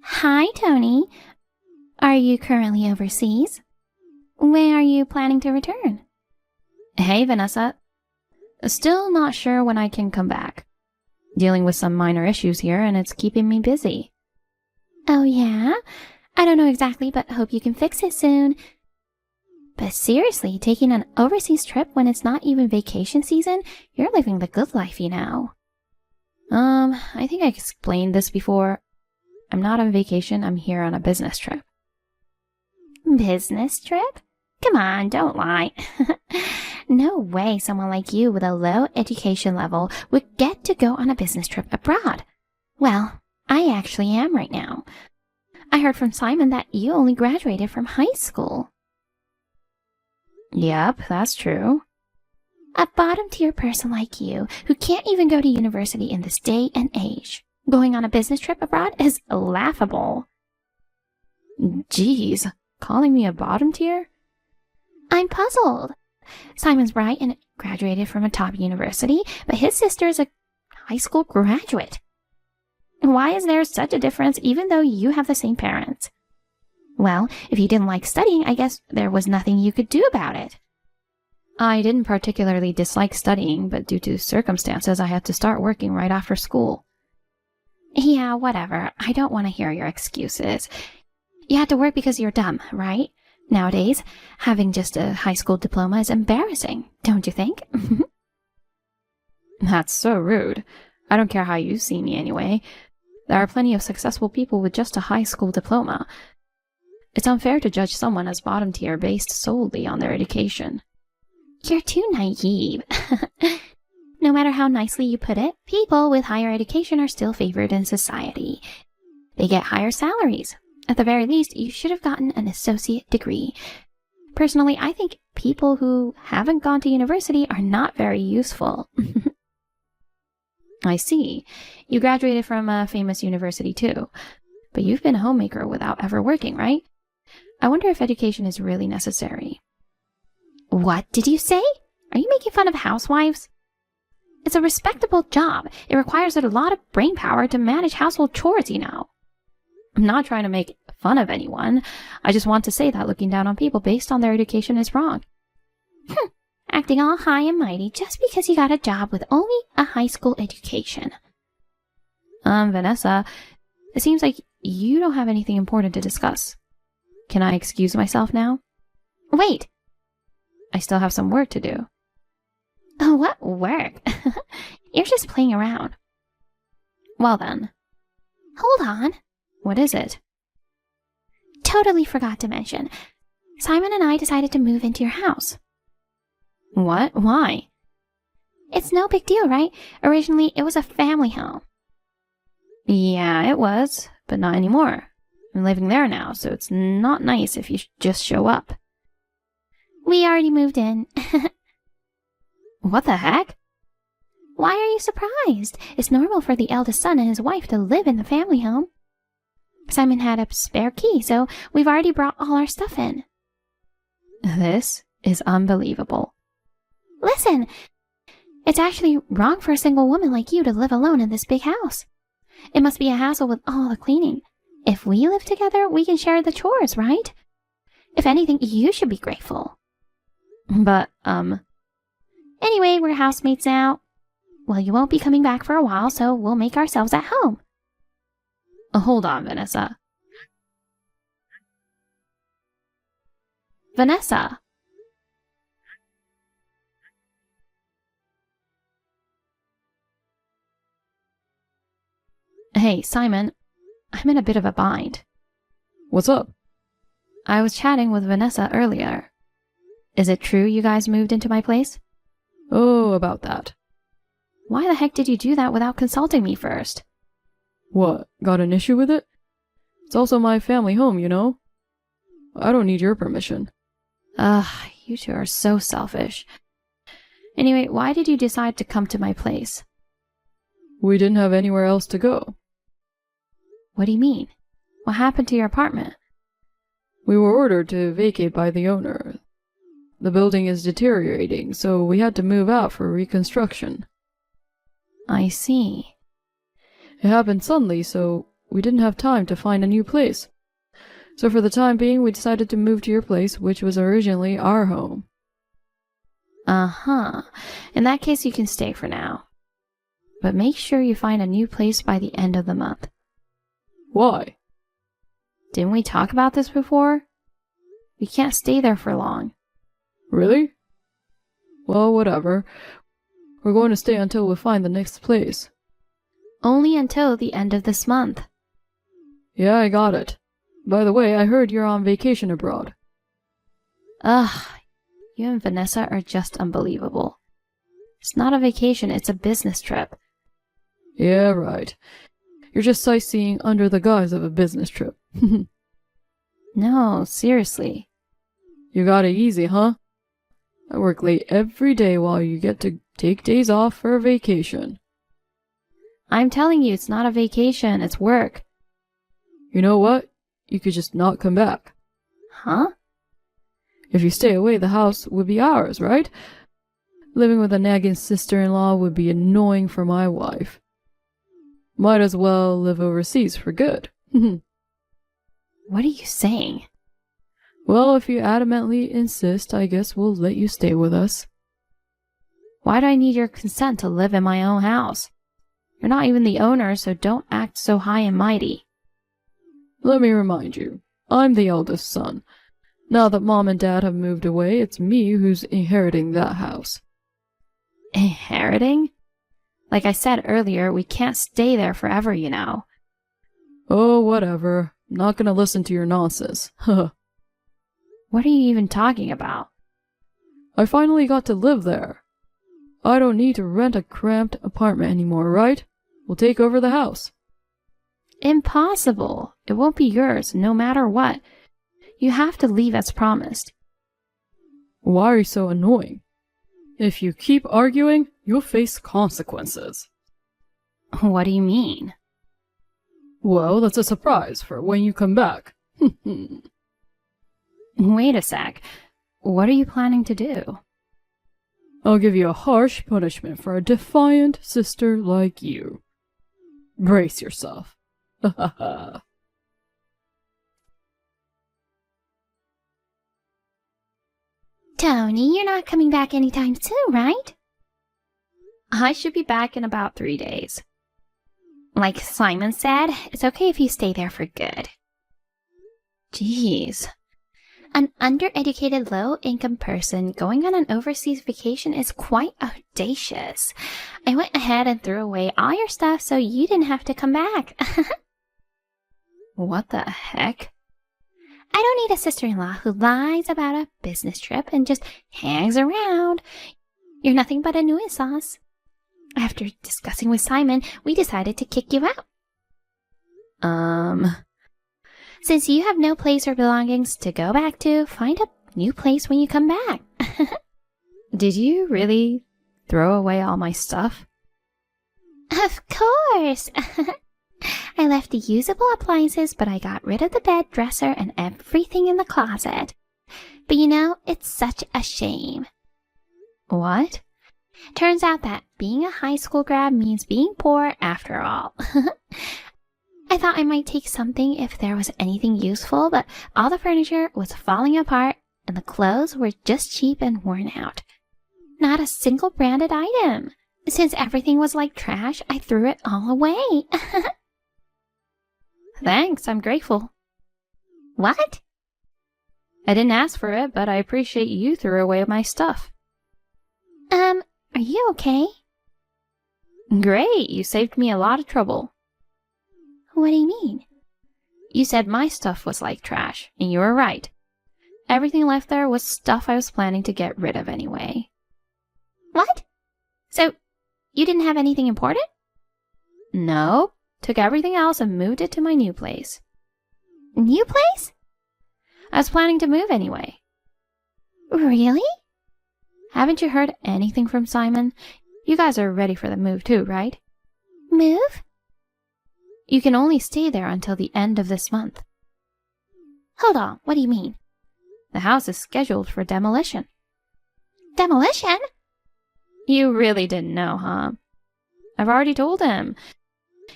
Hi, Tony. Are you currently overseas? When are you planning to return? Hey, Vanessa. Still not sure when I can come back. Dealing with some minor issues here, and it's keeping me busy. Oh, yeah? I don't know exactly, but hope you can fix it soon. But seriously, taking an overseas trip when it's not even vacation season, you're living the good life, you know. I think I explained this before. I'm not on vacation, I'm here on a business trip. Business trip? Come on, don't lie. No way someone like you with a low education level would get to go on a business trip abroad. Well, I actually am right now. I heard from Simon that you only graduated from high school. Yep, that's true. A bottom-tier person like you, who can't even go to university in this day and age, going on a business trip abroad is laughable. Geez, calling me a bottom tier? I'm puzzled. Simon's bright and graduated from a top university, but his sister is a high school graduate. Why is there such a difference even though you have the same parents? Well, if you didn't like studying, I guess there was nothing you could do about it. I didn't particularly dislike studying, but due to circumstances, I had to start working right after school. Yeah, whatever. I don't want to hear your excuses. You had to work because you're dumb, right? Nowadays, having just a high school diploma is embarrassing, don't you think? That's so rude. I don't care how you see me anyway. There are plenty of successful people with just a high school diploma. It's unfair to judge someone as bottom tier based solely on their education. You're too naive. No matter how nicely you put it, people with higher education are still favored in society. They get higher salaries. At the very least, you should have gotten an associate degree. Personally, I think people who haven't gone to university are not very useful. I see. You graduated from a famous university too. But you've been a homemaker without ever working, right? I wonder if education is really necessary. What did you say? Are you making fun of housewives? It's a respectable job. It requires a lot of brain power to manage household chores, you know. I'm not trying to make fun of anyone. I just want to say that looking down on people based on their education is wrong. Acting all high and mighty just because you got a job with only a high school education. Vanessa, it seems like you don't have anything important to discuss. Can I excuse myself now? Wait. I still have some work to do. Oh, what work? You're just playing around. Well then. Hold on. What is it? Totally forgot to mention. Simon and I decided to move into your house. What? Why? It's no big deal, right? Originally, it was a family home. Yeah, it was, but not anymore. I'm living there now, so it's not nice if you just show up. We already moved in. What the heck? Why are you surprised? It's normal for the eldest son and his wife to live in the family home. Simon had a spare key, so we've already brought all our stuff in. This is unbelievable. Listen, it's actually wrong for a single woman like you to live alone in this big house. It must be a hassle with all the cleaning. If we live together, we can share the chores, right? If anything, you should be grateful. But, Anyway, we're housemates now. Well, you won't be coming back for a while, so we'll make ourselves at home. Hold on, Vanessa. Vanessa! Hey, Simon. I'm in a bit of a bind. What's up? I was chatting with Vanessa earlier. Is it true you guys moved into my place? Oh, about that. Why the heck did you do that without consulting me first? What, got an issue with it? It's also my family home, you know? I don't need your permission. Ugh, you two are so selfish. Anyway, why did you decide to come to my place? We didn't have anywhere else to go. What do you mean? What happened to your apartment? We were ordered to vacate by the owner. The building is deteriorating, so we had to move out for reconstruction. I see. It happened suddenly, so we didn't have time to find a new place. So for the time being, we decided to move to your place, which was originally our home. Uh-huh. In that case, you can stay for now. But make sure you find a new place by the end of the month. Why? Didn't we talk about this before? We can't stay there for long. Really? Well, whatever. We're going to stay until we find the next place. Only until the end of this month. Yeah, I got it. By the way, I heard you're on vacation abroad. Ugh, you and Vanessa are just unbelievable. It's not a vacation, it's a business trip. Yeah, right. You're just sightseeing under the guise of a business trip. No, seriously. You got it easy, huh? I work late every day while you get to take days off for a vacation. I'm telling you, it's not a vacation, it's work. You know what? You could just not come back. Huh? If you stay away, the house would be ours, right? Living with a nagging sister-in-law would be annoying for my wife. Might as well live overseas for good. What are you saying? Well, if you adamantly insist, I guess we'll let you stay with us. Why do I need your consent to live in my own house? You're not even the owner, so don't act so high and mighty. Let me remind you, I'm the eldest son. Now that Mom and Dad have moved away, it's me who's inheriting that house. Inheriting? Like I said earlier, we can't stay there forever, you know. Oh, whatever. I'm not gonna listen to your nonsense. Huh. What are you even talking about? I finally got to live there. I don't need to rent a cramped apartment anymore, right? We'll take over the house. Impossible. It won't be yours, no matter what. You have to leave as promised. Why are you so annoying? If you keep arguing, you'll face consequences. What do you mean? Well, that's a surprise for when you come back. Wait a sec. What are you planning to do? I'll give you a harsh punishment for a defiant sister like you. Brace yourself. Ha ha ha. Tony, you're not coming back anytime soon, right? I should be back in about 3 days. Like Simon said, it's okay if you stay there for good. Jeez. An undereducated, low-income person going on an overseas vacation is quite audacious. I went ahead and threw away all your stuff so you didn't have to come back. What the heck? I don't need a sister-in-law who lies about a business trip and just hangs around. You're nothing but a nuisance. After discussing with Simon, we decided to kick you out. Since you have no place or belongings to go back to, find a new place when you come back. Did you really throw away all my stuff? Of course. I left the usable appliances, but I got rid of the bed, dresser, and everything in the closet. But you know, it's such a shame. What? Turns out that being a high school grad means being poor after all. I thought I might take something if there was anything useful, but all the furniture was falling apart and the clothes were just cheap and worn out. Not a single branded item. Since everything was like trash, I threw it all away. Thanks, I'm grateful. What? I didn't ask for it, but I appreciate you threw away my stuff. Are you okay? Great, you saved me a lot of trouble. What do you mean? You said my stuff was like trash, and you were right. Everything left there was stuff I was planning to get rid of anyway. What? So, you didn't have anything important? No, took everything else and moved it to my new place. New place? I was planning to move anyway. Really? Haven't you heard anything from Simon? You guys are ready for the move too, right? Move? You can only stay there until the end of this month. Hold on, what do you mean? The house is scheduled for demolition. Demolition? You really didn't know, huh? I've already told him.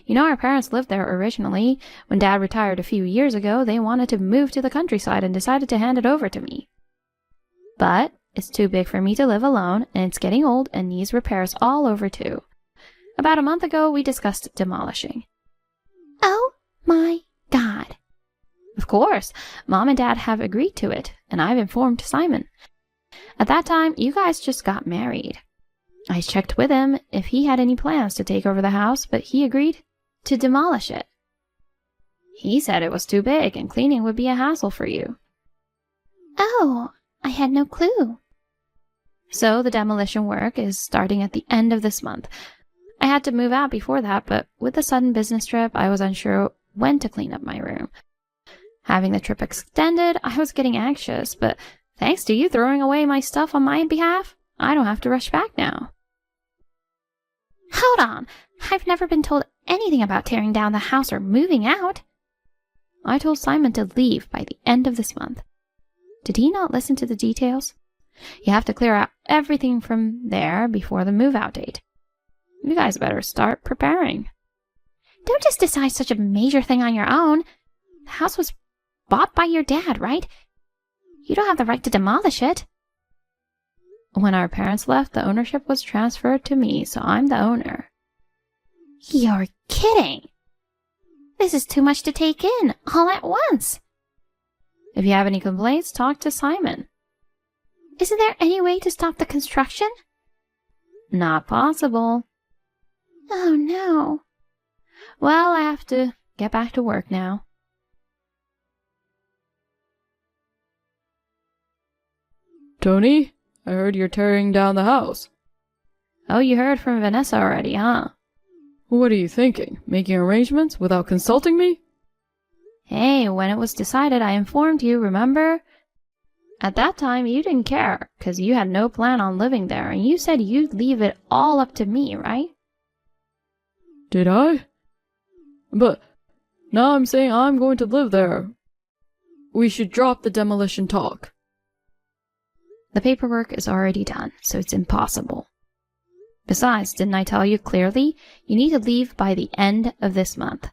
You know, our parents lived there originally. When Dad retired a few years ago, they wanted to move to the countryside and decided to hand it over to me. But it's too big for me to live alone, and it's getting old and needs repairs all over too. About a month ago, we discussed demolishing. Oh my God. Of course, Mom and Dad have agreed to it, and I've informed Simon. At that time, you guys just got married. I checked with him if he had any plans to take over the house, but he agreed to demolish it. He said it was too big and cleaning would be a hassle for you. Oh, I had no clue. So the demolition work is starting at the end of this month. I had to move out before that, but with the sudden business trip, I was unsure when to clean up my room. Having the trip extended, I was getting anxious, but thanks to you throwing away my stuff on my behalf, I don't have to rush back now. Hold on. I've never been told anything about tearing down the house or moving out. I told Simon to leave by the end of this month. Did he not listen to the details? You have to clear out everything from there before the move-out date. You guys better start preparing. Don't just decide such a major thing on your own. The house was bought by your dad, right? You don't have the right to demolish it. When our parents left, the ownership was transferred to me, so I'm the owner. You're kidding. This is too much to take in, all at once. If you have any complaints, talk to Simon. Isn't there any way to stop the construction? Not possible. Oh, no. Well, I have to get back to work now. Tony, I heard you're tearing down the house. Oh, you heard from Vanessa already, huh? What are you thinking? Making arrangements without consulting me? Hey, when it was decided, I informed you, remember? At that time, you didn't care, 'cause you had no plan on living there, and you said you'd leave it all up to me, right? Did I? But now I'm saying I'm going to live there. We should drop the demolition talk. The paperwork is already done, so it's impossible. Besides, didn't I tell you clearly? You need to leave by the end of this month.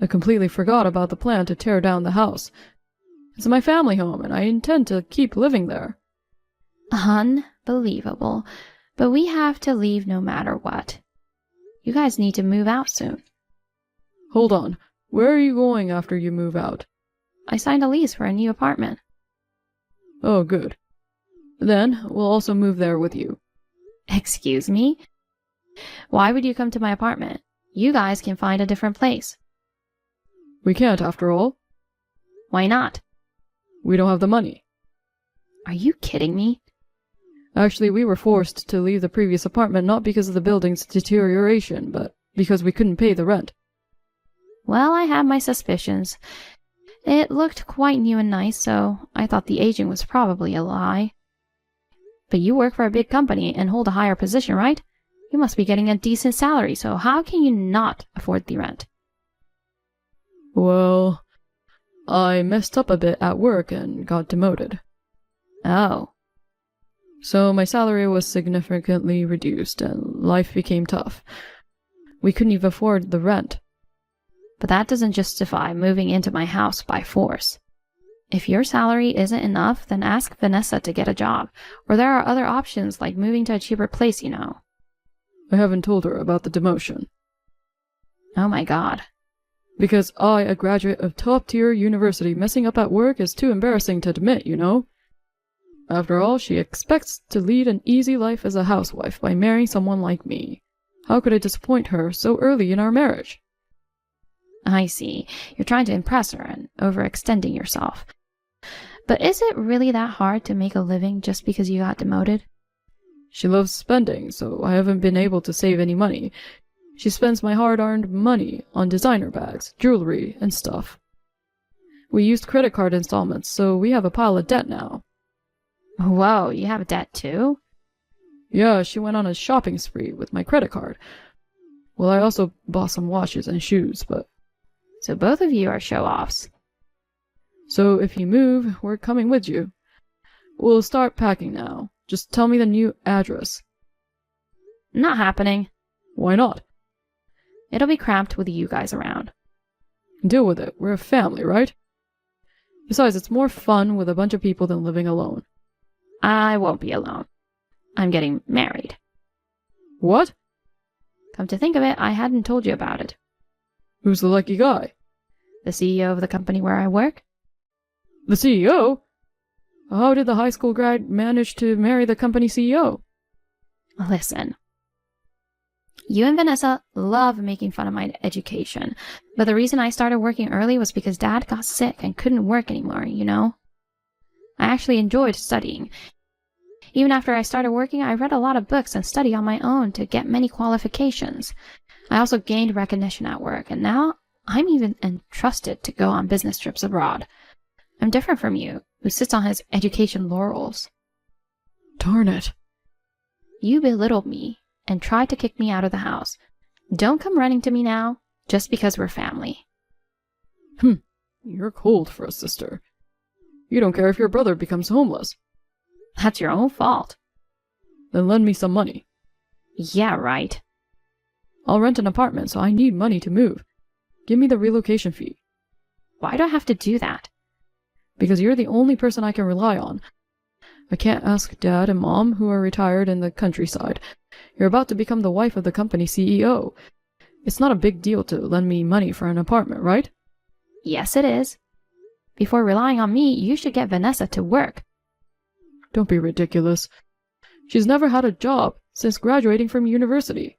I completely forgot about the plan to tear down the house. It's my family home, and I intend to keep living there. Unbelievable. But we have to leave no matter what. You guys need to move out soon. Hold on. Where are you going after you move out? I signed a lease for a new apartment. Oh, good. Then we'll also move there with you. Excuse me? Why would you come to my apartment? You guys can find a different place. We can't, after all. Why not? We don't have the money. Are you kidding me? Actually, we were forced to leave the previous apartment not because of the building's deterioration, but because we couldn't pay the rent. Well, I had my suspicions. It looked quite new and nice, so I thought the aging was probably a lie. But you work for a big company and hold a higher position, right? You must be getting a decent salary, so how can you not afford the rent? Well, I messed up a bit at work and got demoted. Oh. So my salary was significantly reduced and life became tough. We couldn't even afford the rent. But that doesn't justify moving into my house by force. If your salary isn't enough, then ask Vanessa to get a job, or there are other options like moving to a cheaper place, you know. I haven't told her about the demotion. Oh my God. Because I, a graduate of top-tier university, messing up at work is too embarrassing to admit, you know? After all, she expects to lead an easy life as a housewife by marrying someone like me. How could I disappoint her so early in our marriage? I see. You're trying to impress her and overextending yourself. But is it really that hard to make a living just because you got demoted? She loves spending, so I haven't been able to save any money. She spends my hard-earned money on designer bags, jewelry, and stuff. We used credit card installments, so we have a pile of debt now. Whoa, you have debt too? Yeah, she went on a shopping spree with my credit card. Well, I also bought some watches and shoes, but... So both of you are show-offs. So if you move, we're coming with you. We'll start packing now. Just tell me the new address. Not happening. Why not? It'll be cramped with you guys around. Deal with it. We're a family, right? Besides, it's more fun with a bunch of people than living alone. I won't be alone. I'm getting married. What? Come to think of it, I hadn't told you about it. Who's the lucky guy? The CEO of the company where I work? The CEO? How did the high school grad manage to marry the company CEO? Listen. You and Vanessa love making fun of my education, but the reason I started working early was because Dad got sick and couldn't work anymore, you know? I actually enjoyed studying. Even after I started working, I read a lot of books and studied on my own to get many qualifications. I also gained recognition at work, and now I'm even entrusted to go on business trips abroad. I'm different from you, who sits on his education laurels. Darn it. You belittled me and tried to kick me out of the house. Don't come running to me now, just because we're family. You're cold for a sister. You don't care if your brother becomes homeless. That's your own fault. Then lend me some money. Yeah, right. I'll rent an apartment, so I need money to move. Give me the relocation fee. Why do I have to do that? Because you're the only person I can rely on. I can't ask Dad and Mom, who are retired in the countryside. You're about to become the wife of the company CEO. It's not a big deal to lend me money for an apartment, right? Yes, it is. Before relying on me, you should get Vanessa to work. Don't be ridiculous. She's never had a job since graduating from university.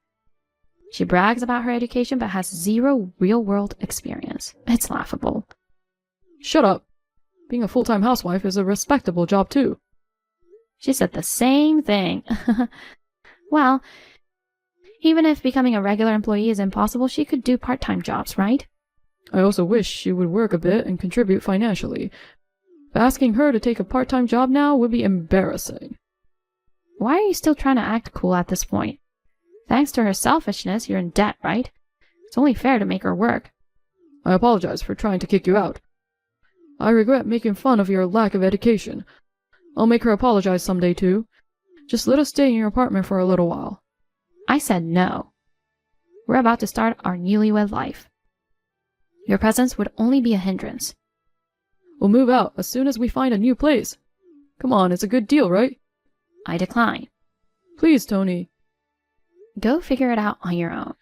She brags about her education but has zero real-world experience. It's laughable. Shut up. Being a full-time housewife is a respectable job too. She said the same thing. Well, even if becoming a regular employee is impossible, she could do part-time jobs, right? I also wish she would work a bit and contribute financially. But asking her to take a part-time job now would be embarrassing. Why are you still trying to act cool at this point? Thanks to her selfishness, you're in debt, right? It's only fair to make her work. I apologize for trying to kick you out. I regret making fun of your lack of education. I'll make her apologize someday too. Just let us stay in your apartment for a little while. I said no. We're about to start our newlywed life. Your presence would only be a hindrance. We'll move out as soon as we find a new place. Come on, it's a good deal, right? I decline. Please, Tony. Go figure it out on your own.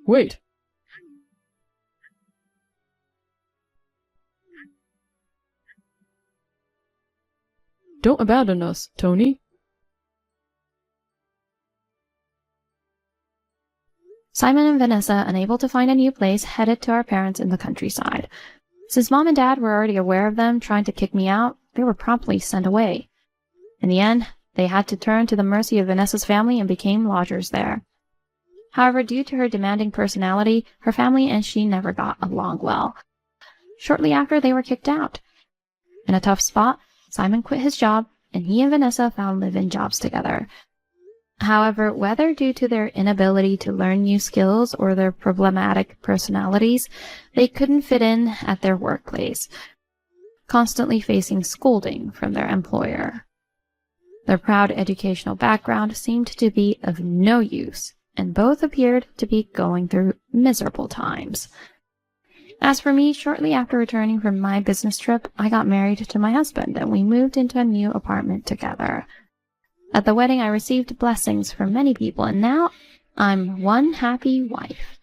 Wait. Don't abandon us, Tony. Simon and Vanessa, unable to find a new place, headed to our parents in the countryside. Since Mom and Dad were already aware of them trying to kick me out, they were promptly sent away. In the end, they had to turn to the mercy of Vanessa's family and became lodgers there. However, due to her demanding personality, her family and she never got along well. Shortly after, they were kicked out. In a tough spot, Simon quit his job, and he and Vanessa found live-in jobs together. However, whether due to their inability to learn new skills or their problematic personalities, they couldn't fit in at their workplace, constantly facing scolding from their employer. Their proud educational background seemed to be of no use, and both appeared to be going through miserable times. As for me, shortly after returning from my business trip, I got married to my husband, and we moved into a new apartment together. At the wedding, I received blessings from many people, and now I'm one happy wife.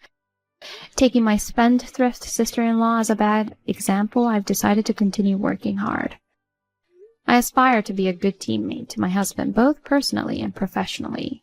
Taking my spendthrift sister-in-law as a bad example, I've decided to continue working hard. I aspire to be a good teammate to my husband, both personally and professionally.